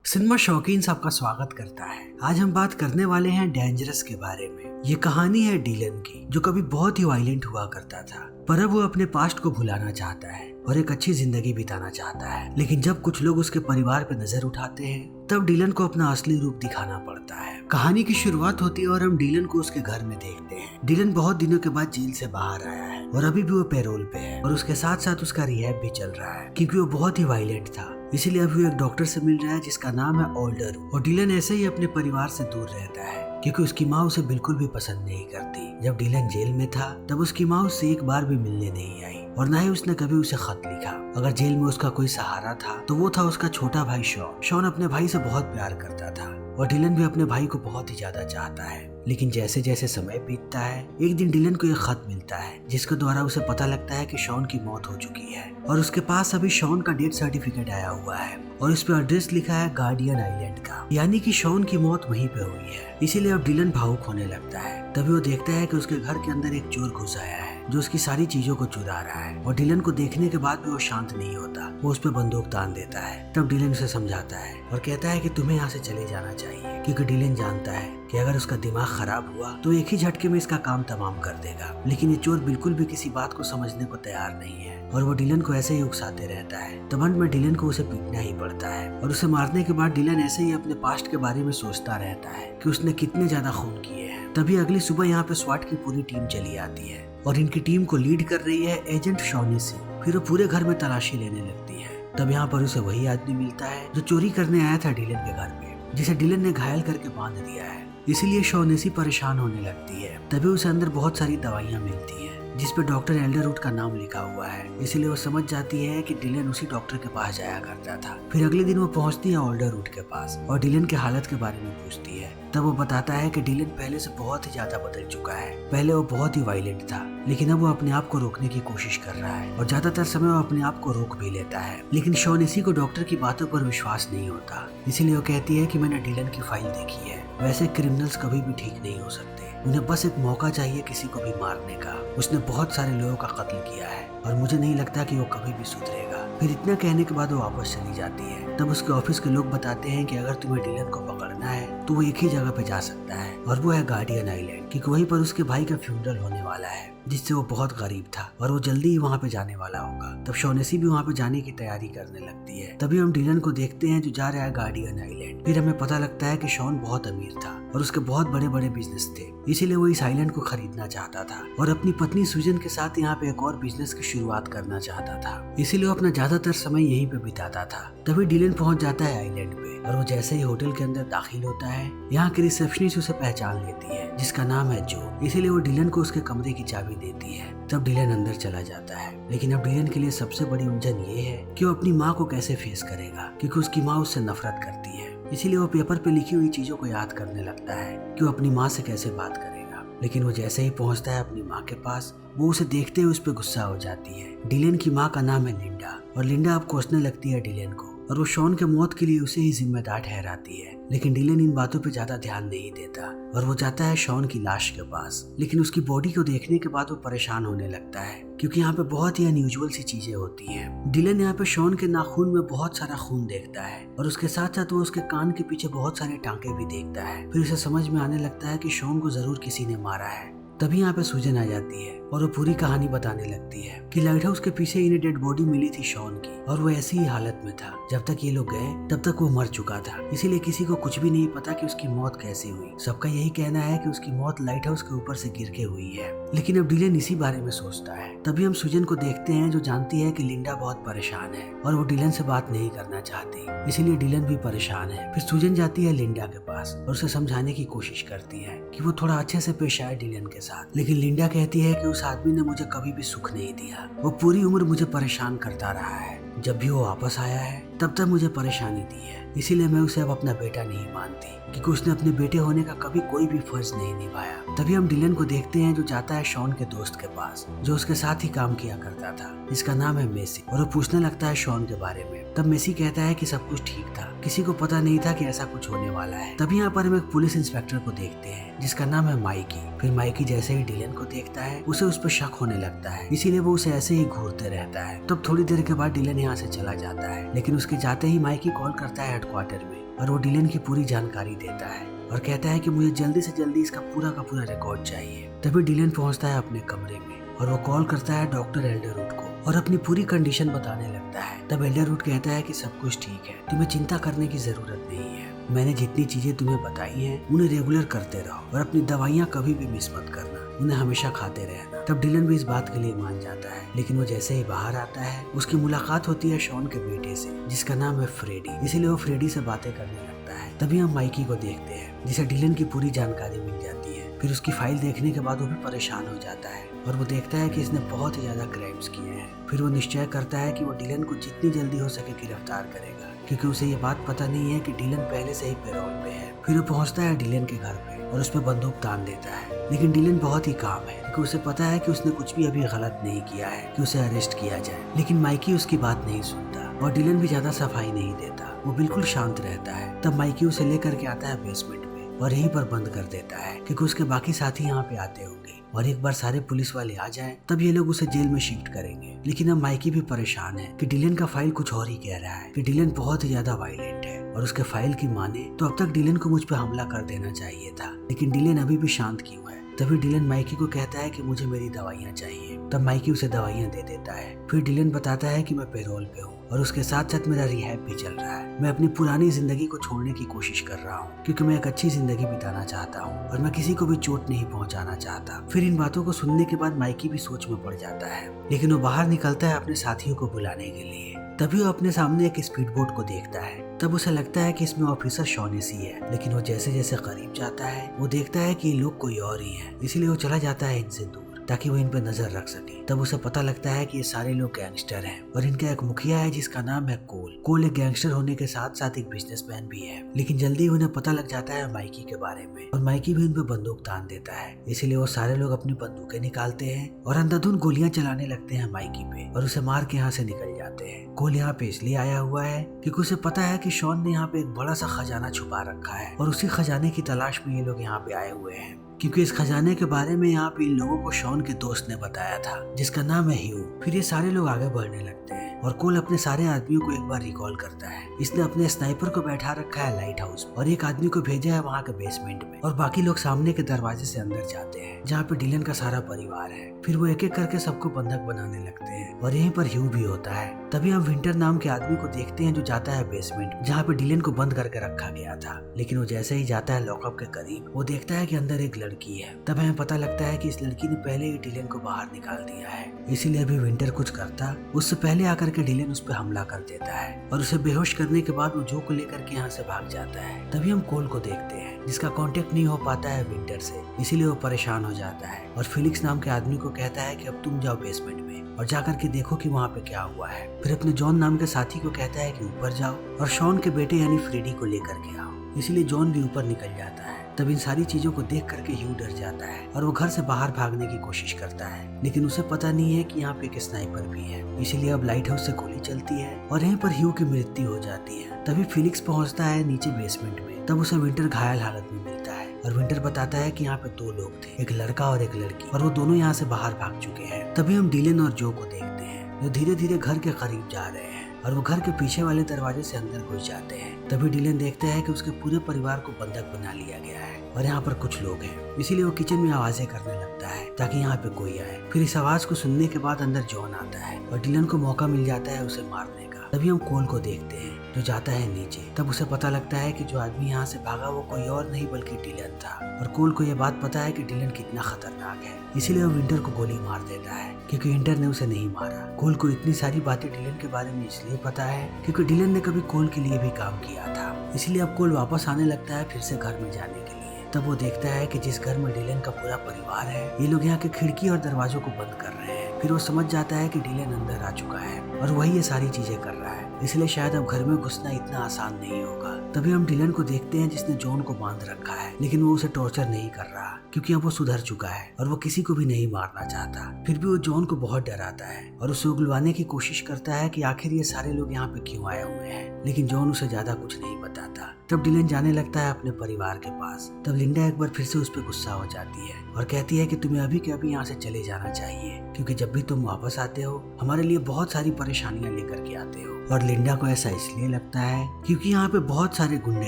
Cinema शौकीन सबका स्वागत करता है। आज हम बात करने वाले हैं डेंजरस के बारे में। ये कहानी है डीलन की, जो कभी बहुत ही वायलेंट हुआ करता था, पर अब वो अपने पास्ट को भुलाना चाहता है और एक अच्छी जिंदगी बिताना चाहता है। लेकिन जब कुछ लोग उसके परिवार पे नजर उठाते हैं, तब डीलन को अपना असली रूप दिखाना पड़ता है। कहानी की शुरुआत होती है और हम डीलन को उसके घर में देखते हैं। डीलन बहुत दिनों के बाद जेल से बाहर आया है और अभी भी वो पैरोल पे है और उसके साथ साथ उसका रिहैब भी चल रहा है, क्योंकि वो बहुत ही वायलेंट था। इसीलिए अभी वो एक डॉक्टर से मिल रहा है जिसका नाम है ऑल्डर। और डीलन ऐसे ही अपने परिवार से दूर रहता है क्योंकि उसकी माँ उसे बिल्कुल भी पसंद नहीं करती। जब डीलन जेल में था तब उसकी माँ उससे एक बार भी मिलने नहीं आई और ना ही उसने कभी उसे खत लिखा। अगर जेल में उसका कोई सहारा था तो वो था उसका छोटा भाई शॉन। शॉन अपने भाई से बहुत प्यार करता था और डीलन भी अपने भाई को बहुत ही ज्यादा चाहता है। लेकिन जैसे जैसे समय बीतता है, एक दिन डीलन को एक खत मिलता है जिसके द्वारा उसे पता लगता है कि शॉन की मौत हो चुकी है और उसके पास अभी शॉन का डेथ सर्टिफिकेट आया हुआ है और इस पे एड्रेस लिखा है गार्डियन आइलैंड का, यानी कि शॉन की मौत वहीं पे हुई है। इसीलिए अब डीलन भावुक होने लगता है। तभी वो देखता है कि उसके घर के अंदर एक चोर घुस आया है जो उसकी सारी चीजों को चुरा रहा है और डीलन को देखने के बाद भी वो शांत नहीं होता। वो उस पर बंदूक तान देता है। तब डीलन उसे समझाता है और कहता है कि तुम्हें यहाँ से चले जाना चाहिए, क्योंकि डीलन जानता है कि अगर उसका दिमाग खराब हुआ तो एक ही झटके में इसका काम तमाम कर देगा। लेकिन ये चोर बिल्कुल भी किसी बात को समझने को तैयार नहीं है और वो डीलन को ऐसे ही उकसाते रहता है। तब अंत में डीलन को उसे पीटना ही पड़ता है और उसे मारने के बाद डीलन ऐसे ही अपने पास्ट के बारे में सोचता रहता है कि उसने कितने ज्यादा खून किए हैं। तभी अगली सुबह यहाँ पे स्वाट की पूरी टीम चली आती है और इनकी टीम को लीड कर रही है एजेंट शॉनेसी। फिर वो पूरे घर में तलाशी लेने लगती है। तब यहाँ पर उसे वही आदमी मिलता है जो चोरी करने आया था डीलन के घर में, जिसे डीलन ने घायल करके बांध दिया है। इसीलिए शॉनेसी परेशान होने लगती है। तभी उसे अंदर बहुत सारी दवाइयाँ मिलती है जिस पे डॉक्टर एल्डरवुड का नाम लिखा हुआ है। इसीलिए वो समझ जाती है कि डीलन उसी डॉक्टर के पास जाया करता था। फिर अगले दिन वो पहुंचती है ऑल्डरवुड के पास और डीलन के हालत के बारे में पूछती है। तब वो बताता है कि डीलन पहले से बहुत ही ज्यादा बदल चुका है। पहले वो बहुत ही वायलेंट था, लेकिन अब वो अपने आप को रोकने की कोशिश कर रहा है और ज्यादातर समय वो अपने आप को रोक भी लेता है। लेकिन शॉनेसी को डॉक्टर की बातों पर विश्वास नहीं होता। इसीलिए वो कहती है कि मैंने डीलन की फाइल देखी है। वैसे क्रिमिनल्स कभी भी ठीक नहीं हो सकते, उन्हें बस एक मौका चाहिए किसी को भी मारने का। उसने बहुत सारे लोगों का कत्ल किया है और मुझे नहीं लगता कि वो कभी भी सुधरेगा। फिर इतना कहने के बाद वो वापस चली जाती है। तब उसके ऑफिस के लोग बताते हैं कि अगर तुम्हें डीलन को पकड़ना है तो वो एक ही जगह पे जा सकता है और वो है गार्डियन आइलैंड, क्योंकि वहीं पर उसके भाई का फ्यूनरल होने वाला है जिससे वो बहुत गरीब था और वो जल्दी ही वहाँ पे जाने वाला होगा। तब शॉनेसी भी वहाँ पे जाने की तैयारी करने लगती है। तभी हम डीलन को देखते हैं जो जा रहा है गार्डियन आइलैंड। फिर हमें पता लगता है कि शॉन बहुत अमीर था और उसके बहुत बड़े बड़े बिजनेस थे, इसीलिए वो इस आइलैंड को खरीदना चाहता था और अपनी पत्नी सुजन के साथ यहाँ पे एक और बिजनेस की शुरुआत करना चाहता था। इसीलिए वो अपना ज्यादातर समय यहीं पे बिताता था। तभी डीलन पहुंच जाता है आइलैंड पे और वो जैसे ही होटल के अंदर दाखिल होता है, यहाँ की रिसेप्शनिस्ट उसे पहचान लेती है जिसका नाम है जो। इसीलिए वो डीलन को उसके कमरे की चाबी देती है। तब डीलन अंदर चला जाता है। लेकिन अब डीलन के लिए सबसे बड़ी उलझन ये है कि वो अपनी माँ को कैसे फेस करेगा, क्योंकि उसकी माँ उससे नफरत करती है। इसीलिए वो पेपर पे लिखी हुई चीजों को याद करने लगता है कि वो अपनी माँ से कैसे बात करेगा। लेकिन वो जैसे ही पहुंचता है अपनी माँ के पास, वो उसे देखते हुए उस पर गुस्सा हो जाती है। डीलन की माँ का नाम है लिंडा और लिंडा अब कोसने लगती है डीलन को और वो शॉन के मौत के लिए उसे ही जिम्मेदार ठहराती है। लेकिन डीलन इन बातों पे ज्यादा ध्यान नहीं देता और वो जाता है शॉन की लाश के पास। लेकिन उसकी बॉडी को देखने के बाद वो परेशान होने लगता है क्योंकि यहाँ पे बहुत ही अनयूजुअल सी चीजें होती हैं। डीलन यहाँ पे शॉन के नाखून में बहुत सारा खून देखता है और उसके साथ साथ वो उसके कान के पीछे बहुत सारे टांके भी देखता है। फिर उसे समझ में आने लगता है कि शॉन को जरूर किसी ने मारा है। तभी यहाँ पे सुजन आ जाती है और वो पूरी कहानी बताने लगती है कि लाइट हाउस के पीछे इन्हें डेड बॉडी मिली थी शॉन की और वो ऐसी ही हालत में था। जब तक ये लोग गए तब तक वो मर चुका था। इसीलिए किसी को कुछ भी नहीं पता कि उसकी मौत कैसे हुई। सबका यही कहना है कि उसकी मौत लाइट हाउस के ऊपर से गिर के हुई है। लेकिन अब डीलन इसी बारे में सोचता है। तभी हम सुजन को देखते हैं जो जानती है कि लिंडा बहुत परेशान है और वो डीलन से बात नहीं करना चाहती। इसीलिए डीलन भी परेशान है। फिर सुजन जाती है लिंडा के पास और उसे समझाने की कोशिश करती है कि वो थोड़ा अच्छे से पेश आए डीलन के साथ। लेकिन लिंडा कहती है कि उस आदमी ने मुझे कभी भी सुख नहीं दिया। वो पूरी उम्र मुझे परेशान करता रहा है। जब भी वो वापस आया है तब तक मुझे परेशानी दी है। इसीलिए मैं उसे अब अपना बेटा नहीं मानती, क्योंकि उसने अपने बेटे होने का कभी कोई भी फर्ज नहीं निभाया। तभी हम डीलन को देखते हैं जो जाता है शॉन के दोस्त के पास जो उसके साथ ही काम किया करता था, जिसका नाम है मेसी, और वो पूछने लगता है शॉन के बारे में। तब मेसी कहता है कि सब कुछ ठीक था, किसी को पता नहीं था कि ऐसा कुछ होने वाला है। तभी यहाँ पर हम एक पुलिस इंस्पेक्टर को देखते हैं जिसका नाम है माइकी। फिर माइकी जैसे ही डीलन को देखता है उसे उस पर शक होने लगता है, इसीलिए वो उसे ऐसे ही घूरते रहता है। तब थोड़ी देर के बाद डीलन यहाँ से चला जाता है, लेकिन उसके जाते ही माइकी कॉल करता है हेडक्वार्टर में और वो डिलन की पूरी जानकारी देता है और कहता है कि मुझे जल्दी से जल्दी इसका पूरा का पूरा रिकॉर्ड चाहिए। तभी डिलन पहुंचता है अपने कमरे में और वो कॉल करता है डॉक्टर एल्डरवुड को और अपनी पूरी कंडीशन बताने लगता है। तब एल्डरवुड कहता है कि सब कुछ ठीक है, तुम्हें चिंता करने की जरूरत नहीं है। मैंने जितनी चीजें तुम्हें बताई हैं उन्हें रेगुलर करते रहो और अपनी दवाइयाँ कभी भी मिस मत करना, उन्हें हमेशा खाते रहना। तब डिलन भी इस बात के लिए मान जाता है, लेकिन वो जैसे ही बाहर आता है उसकी मुलाकात होती है शॉन के बेटे से जिसका नाम है फ्रेडी। इसीलिए वो फ्रेडी से बातें करने लगता है। तभी हम माइकी को देखते हैं जिसे डिलन की पूरी जानकारी मिल जाती है। फिर उसकी फाइल देखने के बाद वो भी परेशान हो जाता है और वो देखता है कि इसने बहुत ही ज्यादा क्राइम्स किए हैं। फिर वो निश्चय करता है कि वो डिलन को जितनी जल्दी हो सके गिरफ्तार करेगा, क्योंकि उसे ये बात पता नहीं है कि डिलन पहले से ही पैरोल पे है। फिर वो पहुंचता है डिलन के घर पे और उस पर बंदूक तान देता है, लेकिन डिलन बहुत ही काम है क्योंकि उसे पता है कि उसने कुछ भी अभी गलत नहीं किया है कि उसे अरेस्ट किया जाए। लेकिन माइकी उसकी बात नहीं सुनता और डिलन भी ज्यादा सफाई नहीं देता, वो बिल्कुल शांत रहता है। तब माइकी उसे लेकर के आता है बेसमेंट में और यहीं पर बंद कर देता है क्योंकि उसके बाकी साथी यहाँ पे आते होंगे और एक बार सारे पुलिस वाले आ जाएं तब ये लोग उसे जेल में शिफ्ट करेंगे। लेकिन अब माइकी भी परेशान है कि डिलन का फाइल कुछ और ही कह रहा है कि डिलन बहुत ही ज्यादा वायलेंट है और उसके फाइल की माने तो अब तक डिलन को मुझ पे हमला कर देना चाहिए था, लेकिन डिलन अभी भी शांत क्यों है। तभी डिलन माइकी को कहता है कि मुझे मेरी दवाइयाँ चाहिए। तब माइकी उसे दवाइयाँ दे देता है। फिर डिलन बताता है कि मैं पैरोल पे हूँ और उसके साथ साथ मेरा रिहैब भी चल रहा है। मैं अपनी पुरानी जिंदगी को छोड़ने की कोशिश कर रहा हूँ क्योंकि मैं एक अच्छी जिंदगी बिताना चाहता हूँ और मैं किसी को भी चोट नहीं पहुँचाना चाहता। फिर इन बातों को सुनने के बाद माइकी भी सोच में पड़ जाता है, लेकिन वो बाहर निकलता है अपने साथियों को बुलाने के लिए। तभी वो अपने सामने एक स्पीड बोट को देखता है। तब उसे लगता है कि इसमें ऑफिसर शॉनेसी है, लेकिन वो जैसे जैसे करीब जाता है वो देखता है कि ये लोग कोई और ही हैं। इसीलिए वो चला जाता है इनसे दूर ताकि वो इन पे नजर रख सके। तब उसे पता लगता है कि ये सारे लोग गैंगस्टर हैं और इनका एक मुखिया है जिसका नाम है कोल। कोल एक गैंगस्टर होने के साथ साथ एक बिजनेसमैन भी है, लेकिन जल्दी उन्हें पता लग जाता है माइकी के बारे में और माइकी भी उन पे बंदूक तान देता है। इसीलिए वो सारे लोग अपनी बंदूकें निकालते हैं और अंधाधुंध गोलियां चलाने लगते हैं माइकी पे और उसे मार के यहाँ से निकल जाते हैं। कोल यहाँ पे इसलिए आया हुआ है क्योंकि उसे पता है कि शॉन ने यहाँ पे एक बड़ा सा खजाना छुपा रखा है और उसी खजाने की तलाश में ये लोग यहाँ पे आए हुए हैं, क्योंकि इस खजाने के बारे में यहाँ पे इन लोगों को शॉन के दोस्त ने बताया था जिसका नाम है ह्यू। फिर ये सारे लोग आगे बढ़ने लगते हैं और कोल अपने सारे आदमियों को एक बार रिकॉल करता है। इसने अपने स्नाइपर को बैठा रखा है लाइट हाउस और एक आदमी को भेजा है वहाँ के बेसमेंट में और बाकी लोग सामने के दरवाजे से अंदर जाते हैं जहाँ पे डिलन का सारा परिवार है। फिर वो एक एक करके सबको बंधक बनाने लगते हैं और यहीं पर ह्यू भी होता है। तभी हम विंटर नाम के आदमी को देखते हैं जो जाता है बेसमेंट जहाँ पे डिलन को बंद करके रखा गया था, लेकिन वो जैसे ही जाता है लॉकअप के करीब वो देखता है कि अंदर एक लड़की है। तब हमें पता लगता है कि इस लड़की ने पहले ही डिलन को बाहर निकाल दिया है, इसीलिए अभी विंटर कुछ करता उससे पहले आकर के डिलन उस पर हमला कर देता है और उसे बेहोश करने के बाद वो जो को लेकर के यहाँ से भाग जाता है। तभी हम कोल को देखते हैं जिसका कांटेक्ट नहीं हो पाता है विंटर से, इसीलिए वो परेशान हो जाता है और फिलिक्स नाम के आदमी को कहता है कि अब तुम जाओ बेसमेंट में और जाकर के देखो कि वहाँ पे क्या हुआ है। फिर अपने जॉन नाम के साथी को कहता है कि ऊपर जाओ और शॉन के बेटे यानी फ्रेडी को लेकर के आओ, इसीलिए जॉन भी ऊपर निकल जाता है। तब इन सारी चीजों को देख करके ह्यू डर जाता है और वो घर से बाहर भागने की कोशिश करता है, लेकिन उसे पता नहीं है कि यहाँ पे एक स्नाइपर भी है, इसीलिए अब लाइट हाउस से गोली चलती है और यहीं पर ह्यू की मृत्यु हो जाती है। तभी फिलिक्स पहुंचता है नीचे बेसमेंट में। तब उसे विंटर घायल हालत में मिलता है और विंटर बताता है कि यहाँ पे दो लोग थे, एक लड़का और एक लड़की, और वो दोनों यहाँ से बाहर भाग चुके हैं। तभी हम डिलन और जो को देखते हैं जो धीरे धीरे घर के करीब जा रहे हैं और वो घर के पीछे वाले दरवाजे से अंदर घुस जाते हैं। तभी डिलन देखता है कि उसके पूरे परिवार को बंधक बना लिया गया है और यहाँ पर कुछ लोग हैं, इसीलिए वो किचन में आवाजें करने लगता है ताकि यहाँ पे कोई आए। फिर इस आवाज को सुनने के बाद अंदर जॉन आता है और डिलन को मौका मिल जाता है उसे मारने का। तभी हम कोल को देखते हैं जो जाता है नीचे। तब उसे पता लगता है कि जो आदमी यहाँ से भागा वो कोई और नहीं बल्कि डिलन था और कोल को यह बात पता है कि डिलन कितना खतरनाक है, इसीलिए वो विंटर को गोली मार देता है क्योंकि विंटर ने उसे नहीं मारा। कोल को इतनी सारी बातें डिलन के बारे में इसलिए पता है क्योंकि डिलन ने कभी कोल के लिए भी काम किया था, इसलिए अब कोल वापस आने लगता है फिर से घर में जाने के लिए। तब वो देखता है कि जिस घर में डिलन का पूरा परिवार है ये लोग यहाँ के खिड़की और दरवाजों को बंद कर रहे हैं। फिर वो समझ जाता है कि डिलन अंदर आ चुका है और वही ये सारी चीजें कर रहा है, इसलिए शायद अब घर में घुसना इतना आसान नहीं होगा। तभी हम डिलन को देखते हैं जिसने जॉन को बांध रखा है, लेकिन वो उसे टॉर्चर नहीं कर रहा क्योंकि अब वो सुधर चुका है और वो किसी को भी नहीं मारना चाहता। फिर भी वो जॉन को बहुत डराता है और उसे उगलवाने की कोशिश करता है कि आखिर ये सारे लोग यहाँ पे क्यों आए हुए हैं, लेकिन जॉन उसे ज्यादा कुछ नहीं बताता। तब डिलन जाने लगता है अपने परिवार के पास। तब लिंडा एक बार फिर से उस पर गुस्सा हो जाती है और कहती है कि तुम्हें अभी के अभी यहाँ से चले जाना चाहिए क्योंकि जब भी तुम वापस आते हो हमारे लिए बहुत सारी परेशानियां लेकर के आते हो और लिंडा को ऐसा इसलिए लगता है क्योंकि यहाँ पे बहुत सारे गुंडे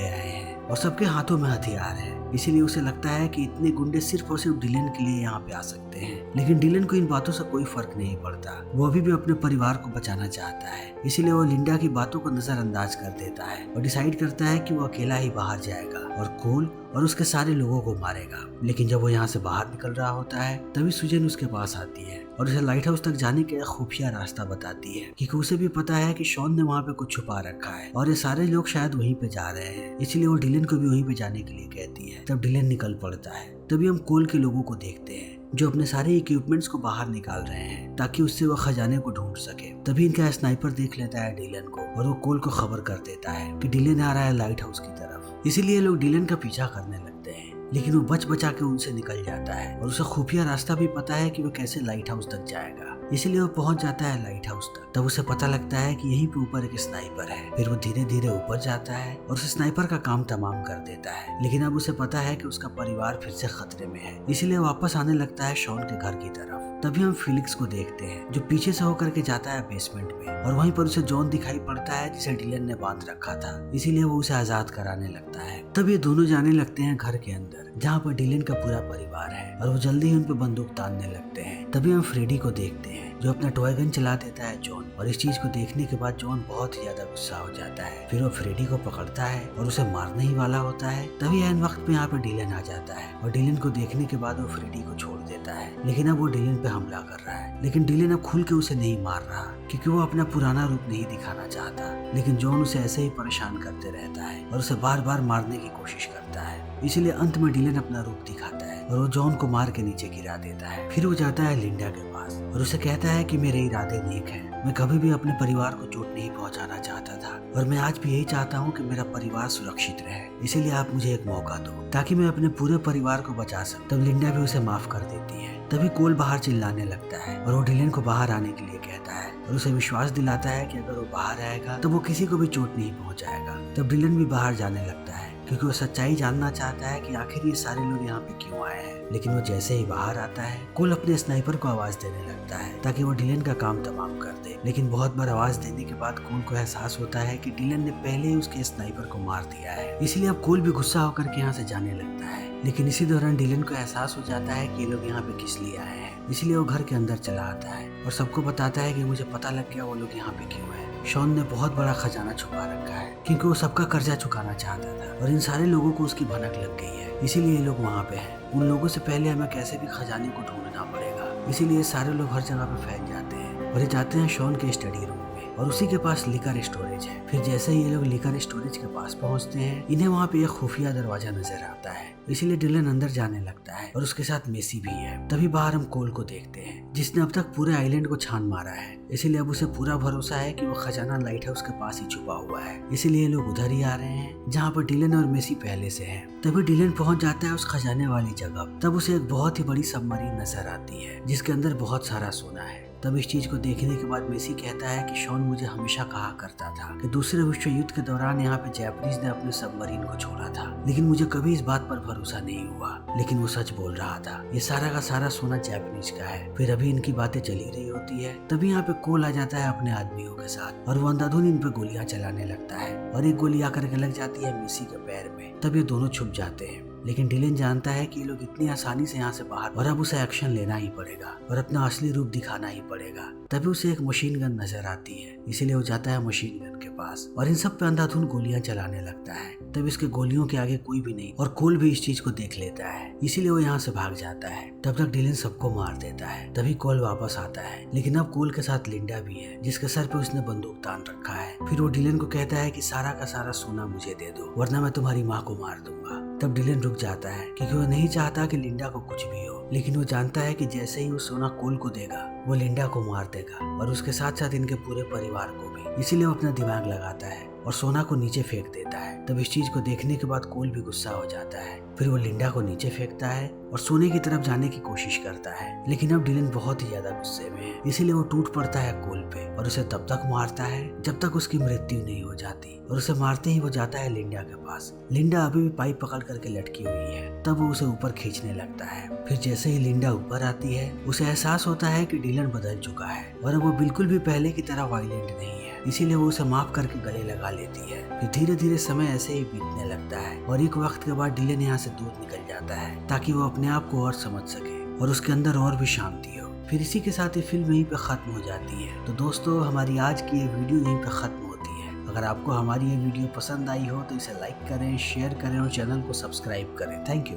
आए हैं और सबके हाथों में हथियार है, इसीलिए उसे लगता है कि इतने गुंडे सिर्फ और सिर्फ डिलन के लिए यहाँ पे आ सकते हैं। लेकिन डिलन को इन बातों से कोई फर्क नहीं पड़ता, वो अभी भी अपने परिवार को बचाना चाहता है, इसीलिए वो लिंडा की बातों को नजरअंदाज कर देता है और डिसाइड करता है कि वो अकेला ही बाहर जाएगा और कोल और उसके सारे लोगों को मारेगा। लेकिन जब वो यहाँ से बाहर निकल रहा होता है तभी सुजन उसके पास आती है और उसे लाइट हाउस तक जाने का एक खुफिया रास्ता बताती है, क्योंकि उसे भी पता है कि शॉन ने वहाँ पे कुछ छुपा रखा है और ये सारे लोग शायद वहीं पे जा रहे हैं, इसलिए वो डिलन को भी वहीं पे जाने के लिए कहती है। तब डिलन निकल पड़ता है। तभी हम कोल के लोगों को देखते हैं जो अपने सारे इक्विपमेंट्स को बाहर निकाल रहे हैं ताकि उससे वो खजाने को ढूंढ सके। तभी इनका स्नाइपर देख लेता है डिलन को और वो कोल को खबर कर देता है कि डिलन आ रहा है लाइट हाउस की तरफ, इसीलिए लोग डिलन का पीछा करने लगते हैं। लेकिन वो बच बचा के उनसे निकल जाता है और उसे खुफिया रास्ता भी पता है कि वो कैसे लाइट हाउस तक जाएगा, इसीलिए वो पहुंच जाता है लाइट हाउस तक। तब उसे पता लगता है कि यहीं पे ऊपर एक स्नाइपर है। फिर वो धीरे धीरे ऊपर जाता है और उस स्नाइपर का काम तमाम कर देता है। लेकिन अब उसे पता है कि उसका परिवार फिर से खतरे में है, इसीलिए वापस आने लगता है शॉन के घर की तरफ। तभी हम फिलिक्स को देखते हैं जो पीछे से होकर के जाता है बेसमेंट में और वहीं पर उसे जॉन दिखाई पड़ता है जिसे डिलन ने बांध रखा था, इसीलिए वो उसे आजाद कराने लगता है। तब ये दोनों जाने लगते हैं घर के अंदर जहाँ पर डिलन का पूरा परिवार है और वो जल्दी ही उन पे बंदूक तानने लगते हैं। तभी हम फ्रेडी को देखते हैं जो अपना टॉय गन चला देता है जॉन, और इस चीज को देखने के बाद जॉन बहुत ही ज्यादा गुस्सा हो जाता है। फिर वो फ्रेडी को पकड़ता है और उसे मारने ही वाला होता है। तभी एन वक्त पे यहाँ पे डिलन आ जाता है और डिलन को देखने के बाद वो फ्रेडी को छोड़ देता है, लेकिन अब वो डिलन पे हमला कर रहा है। लेकिन डिलन अब खुल के उसे नहीं मार रहा क्योंकि वो अपना पुराना रूप नहीं दिखाना चाहता। लेकिन जॉन उसे ऐसे ही परेशान करते रहता है और उसे बार बार मारने की कोशिश करता है, इसीलिए अंत में डिलन अपना रूप दिखाता है और वो जॉन को मार के नीचे गिरा देता है। फिर वो जाता है लिंडा के पास और उसे कहता है कि मेरे इरादे नेक हैं, मैं कभी भी अपने परिवार को चोट नहीं पहुंचाना चाहता था और मैं आज भी यही चाहता हूं कि मेरा परिवार सुरक्षित रहे, इसीलिए आप मुझे एक मौका दो ताकि मैं अपने पूरे परिवार को बचा सकूं। तब लिंडा भी उसे माफ कर देती है। तभी कोल बाहर चिल्लाने लगता है और वो डिलन को बाहर आने के लिए कहता है और उसे विश्वास दिलाता है कि अगर वो बाहर आएगा तो वो किसी को भी चोट नहीं पहुंचाएगा। तब डिलन भी बाहर जाने लगता है क्योंकि वो सच्चाई जानना चाहता है कि आखिर ये सारे लोग यहाँ पे क्यों आए हैं। लेकिन वो जैसे ही बाहर आता है कोल अपने स्नाइपर को आवाज देने लगता है ताकि वो डिलन का काम तमाम कर दे। लेकिन बहुत बार आवाज देने के बाद कोल को एहसास होता है कि डिलन ने पहले ही उसके स्नाइपर को मार दिया है, इसलिए अब कोल भी गुस्सा होकर के यहाँ से जाने लगता है। लेकिन इसी दौरान डिलन को एहसास हो जाता है कि ये लोग यहाँ पे किस लिए आए हैं, इसलिए वो घर के अंदर चला आता है और सबको बताता है कि मुझे पता लग गया वो लोग यहाँ पे क्यों है। शॉन ने बहुत बड़ा खजाना छुपा रखा है क्योंकि वो सबका कर्जा चुकाना चाहता था और इन सारे लोगों को उसकी भनक लग गई है, इसीलिए ये लोग वहाँ पे हैं। उन लोगों से पहले हमें कैसे भी खजाने को ढूंढना पड़ेगा, इसीलिए सारे लोग हर जगह पे फैल जाते हैं और ये जाते हैं शॉन के स्टडी रूम में और उसी के पास लिकर स्टोरेज है। फिर जैसे ही ये लोग लिकर स्टोरेज के पास पहुंचते हैं इन्हें वहाँ पे एक खुफिया दरवाजा नजर आता है, इसीलिए डिलन अंदर जाने लगता है और उसके साथ मेसी भी है। तभी बाहर हम कोल को देखते हैं जिसने अब तक पूरे आइलैंड को छान मारा है, इसीलिए अब उसे पूरा भरोसा है कि वो खजाना लाइट हाउस के पास ही छुपा हुआ है, इसीलिए लोग उधर ही आ रहे हैं जहाँ पर डिलन और मेसी पहले से हैं। तभी डिलन पहुंच जाता है उस खजाने वाली जगह। तब उसे एक बहुत ही बड़ी सबमरीन नजर आती है जिसके अंदर बहुत सारा सोना है। तब इस चीज को देखने के बाद मेसी कहता है कि शॉन मुझे हमेशा कहा करता था कि दूसरे विश्व युद्ध के दौरान यहाँ पे जैपनीज ने अपने सबमरीन को छोड़ा था, लेकिन मुझे कभी इस बात पर भरोसा नहीं हुआ। लेकिन वो सच बोल रहा था, ये सारा का सारा सोना जैपनीज का है। फिर अभी इनकी बातें चली रही होती है तभी यहाँ पे कोल आ जाता है अपने आदमियों के साथ और वो अंधाधुन इन पे गोलियां चलाने लगता है और एक गोली आकर के लग जाती है मेसी के पैर में। तब ये दोनों छुप जाते हैं, लेकिन डिलन जानता है कि ये लोग इतनी आसानी से यहाँ से बाहर और अब उसे एक्शन लेना ही पड़ेगा और अपना असली रूप दिखाना ही पड़ेगा। तभी उसे एक मशीन गन नजर आती है, इसीलिए वो जाता है मशीन गन के पास और इन सब पे अंधाधुन गोलियां चलाने लगता है। तब इसके गोलियों के आगे कोई भी नहीं और कोल भी इस चीज को देख लेता है, इसीलिए वो यहाँ से भाग जाता है। तब तक डिलन सबको मार देता है। तभी कोल वापस आता है, लेकिन अब कोल के साथ लिंडा भी है जिसके सर पे उसने बंदूक तान रखा है। फिर वो डिलन को कहता है कि सारा का सारा सोना मुझे दे दो वरना मैं तुम्हारी माँ को मार दूंगा। तब डिलन रुक जाता है क्योंकि वो नहीं चाहता कि लिंडा को कुछ भी हो, लेकिन वो जानता है कि जैसे ही वो सोना कोल को देगा वो लिंडा को मार देगा और उसके साथ साथ इनके पूरे परिवार को भी, इसीलिए वो अपना दिमाग लगाता है और सोना को नीचे फेंक देता है। तब इस चीज को देखने के बाद कोल भी गुस्सा हो जाता है। फिर वो लिंडा को नीचे फेंकता है और सोने की तरफ जाने की कोशिश करता है, लेकिन अब डिलन बहुत ही ज्यादा गुस्से में है, इसीलिए वो टूट पड़ता है कोल पे और उसे तब तक मारता है जब तक उसकी मृत्यु नहीं हो जाती और उसे मारते ही वो जाता है लिंडा के पास। लिंडा अभी भी पाइप पकड़ करके लटकी हुई है, तब वो उसे ऊपर खींचने लगता है। फिर जैसे ही लिंडा ऊपर आती है उसे एहसास होता है कि डिलन बदल चुका है और अब वो बिल्कुल भी पहले की तरह वायलेंट नहीं है। इसीलिए वो उसे माफ करके गले लगा लेती है। फिर धीरे धीरे समय ऐसे ही बीतने लगता है और एक वक्त के बाद डिलन यहाँ से दूर निकल जाता है ताकि वो अपने आप को और समझ सके और उसके अंदर और भी शांति हो। फिर इसी के साथ ये फिल्म यहीं पे खत्म हो जाती है। तो दोस्तों, हमारी आज की ये वीडियो यहीं पे खत्म होती है। अगर आपको हमारी ये वीडियो पसंद आई हो तो इसे लाइक करें, शेयर करें और चैनल को सब्सक्राइब करें। Thank you.